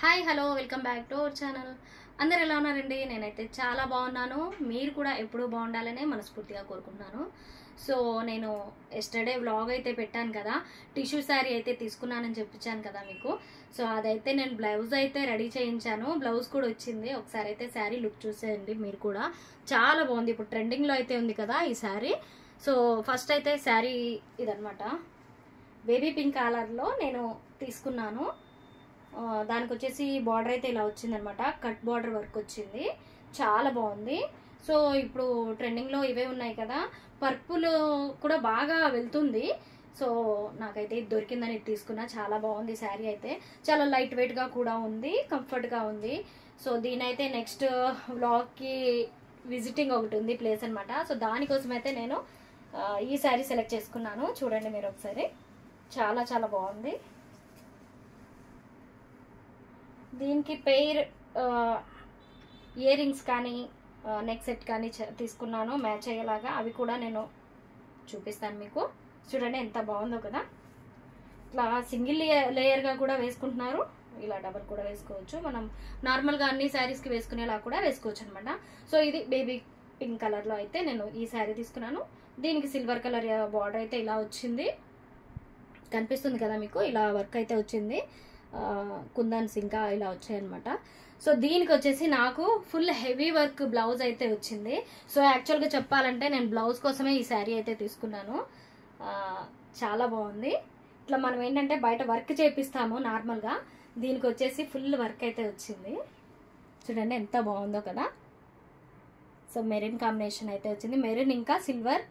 Hi hello welcome back to our channel. అందరు ఎలా ఉన్నారండి? నేనైతే చాలా బాగున్నాను. మీరు కూడా ఎప్పుడూ బాగుండాలనే మనస్ఫూర్తిగా కోరుకుంటున్నాను. సో నేను ఎస్టర్డే వ్లాగ్ అయితే పెట్టాను కదా, టిష్యూ శారీ అయితే తీసుకున్నానని చెప్పించాను కదా మీకు. సో అదైతే నేను బ్లౌజ్ అయితే రెడీ చేయించాను, బ్లౌజ్ కూడా వచ్చింది. ఒకసారి అయితే శారీ లుక్ చూసేయండి మీరు కూడా. చాలా బాగుంది, ఇప్పుడు ట్రెండింగ్లో అయితే ఉంది కదా ఈ శారీ. సో ఫస్ట్ అయితే శారీ ఇదనమాట, బేబీ పింక్ కలర్లో నేను తీసుకున్నాను. దానికి వచ్చేసి బార్డర్ అయితే ఇలా వచ్చిందనమాట, కట్ బార్డర్ వర్క్ వచ్చింది, చాలా బాగుంది. సో ఇప్పుడు ట్రెండింగ్లో ఇవే ఉన్నాయి కదా, పర్పుల్ కూడా బాగా వెళ్తుంది. సో నాకైతే ఇది దొరికిందని ఇది తీసుకున్నా. చాలా బాగుంది శారీ అయితే, చాలా లైట్ వెయిట్గా కూడా ఉంది, కంఫర్ట్గా ఉంది. సో దీనైతే నెక్స్ట్ వ్లాగ్కి విజిటింగ్ ఒకటి ఉంది ప్లేస్ అనమాట. సో దానికోసం అయితే నేను ఈ శారీ సెలెక్ట్ చేసుకున్నాను. చూడండి మీరు ఒకసారి, చాలా చాలా బాగుంది. దీనికి పెయిర్ ఇయర్ రింగ్స్ కానీ నెక్ సెట్ కానీ తీసుకున్నాను మ్యాచ్ అయ్యేలాగా. అవి కూడా నేను చూపిస్తాను మీకు. చూడండి ఎంత బాగుందో కదా. ఇట్లా సింగిల్ లేయర్గా కూడా వేసుకుంటున్నారు, ఇలా డబల్ కూడా వేసుకోవచ్చు. మనం నార్మల్గా అన్ని శారీస్కి వేసుకునేలా కూడా వేసుకోవచ్చు అనమాట. సో ఇది బేబీ పింక్ కలర్లో అయితే నేను ఈ శారీ తీసుకున్నాను. దీనికి సిల్వర్ కలర్ బార్డర్ అయితే ఇలా వచ్చింది, కనిపిస్తుంది కదా మీకు. ఇలా వర్క్ అయితే వచ్చింది, కుందన్స్ ఇంకా ఇలా వచ్చాయన్నమాట. సో దీనికి వచ్చేసి నాకు ఫుల్ హెవీ వర్క్ బ్లౌజ్ అయితే వచ్చింది. సో యాక్చువల్గా చెప్పాలంటే నేను బ్లౌజ్ కోసమే ఈ శారీ అయితే తీసుకున్నాను. చాలా బాగుంది. ఇట్లా మనం ఏంటంటే బయట వర్క్ చేపిస్తాము నార్మల్గా, దీనికి వచ్చేసి ఫుల్ వర్క్ అయితే వచ్చింది. చూడండి ఎంత బాగుందో కదా. సో మెరూన్ కాంబినేషన్ అయితే వచ్చింది, మెరూన్ ఇంకా సిల్వర్,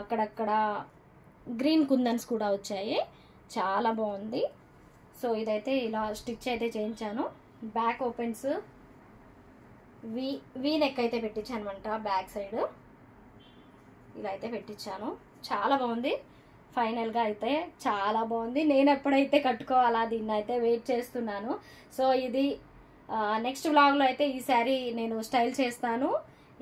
అక్కడక్కడ గ్రీన్ కుందన్స్ కూడా వచ్చాయి, చాలా బాగుంది. సో ఇదైతే ఇలా స్టిచ్ అయితే చేయించాను. బ్యాక్ ఓపెన్స్ వీ నెక్ అయితే పెట్టించాను అనమాట, బ్యాక్ సైడ్ ఇలా అయితే పెట్టించాను. చాలా బాగుంది, ఫైనల్గా అయితే చాలా బాగుంది. నేను ఎప్పుడైతే కట్టుకోవాలా దీన్ని అయితే వెయిట్ చేస్తున్నాను. సో ఇది నెక్స్ట్ వ్లాగ్లో అయితే ఈ శారీ నేను స్టైల్ చేస్తాను.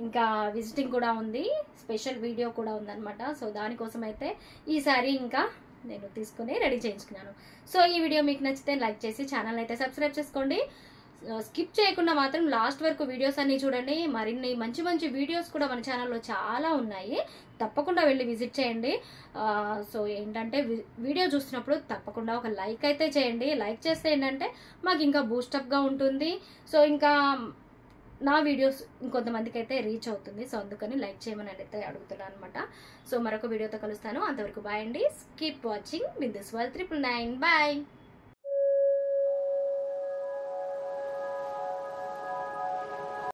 ఇంకా విజిటింగ్ కూడా ఉంది, స్పెషల్ వీడియో కూడా ఉందన్నమాట. సో దానికోసం అయితే ఈ శారీ ఇంకా నేను తీసుకుని రెడీ చేయించుకున్నాను. సో ఈ వీడియో మీకు నచ్చితే లైక్ చేసి ఛానల్ అయితే సబ్స్క్రైబ్ చేసుకోండి. స్కిప్ చేయకుండా మాత్రం లాస్ట్ వరకు వీడియోస్ అన్ని చూడండి. మరిన్ని మంచి మంచి వీడియోస్ కూడా మన ఛానల్లో చాలా ఉన్నాయి, తప్పకుండా వెళ్ళి విజిట్ చేయండి. సో ఏంటంటే వీడియో చూస్తున్నప్పుడు తప్పకుండా ఒక లైక్ అయితే చేయండి. లైక్ చేస్తే ఏంటంటే మాకు ఇంకా బూస్టప్గా ఉంటుంది. సో ఇంకా నా వీడియోస్ ఇంకొంతమందికి అయితే రీచ్ అవుతుంది. సో అందుకని లైక్ చేయమని అయితే అడుగుతున్నాను అనమాట. సో మరొక వీడియోతో కలుస్తాను, అంతవరకు బాయ్ అండి. Keep watching with this world 999. Bye.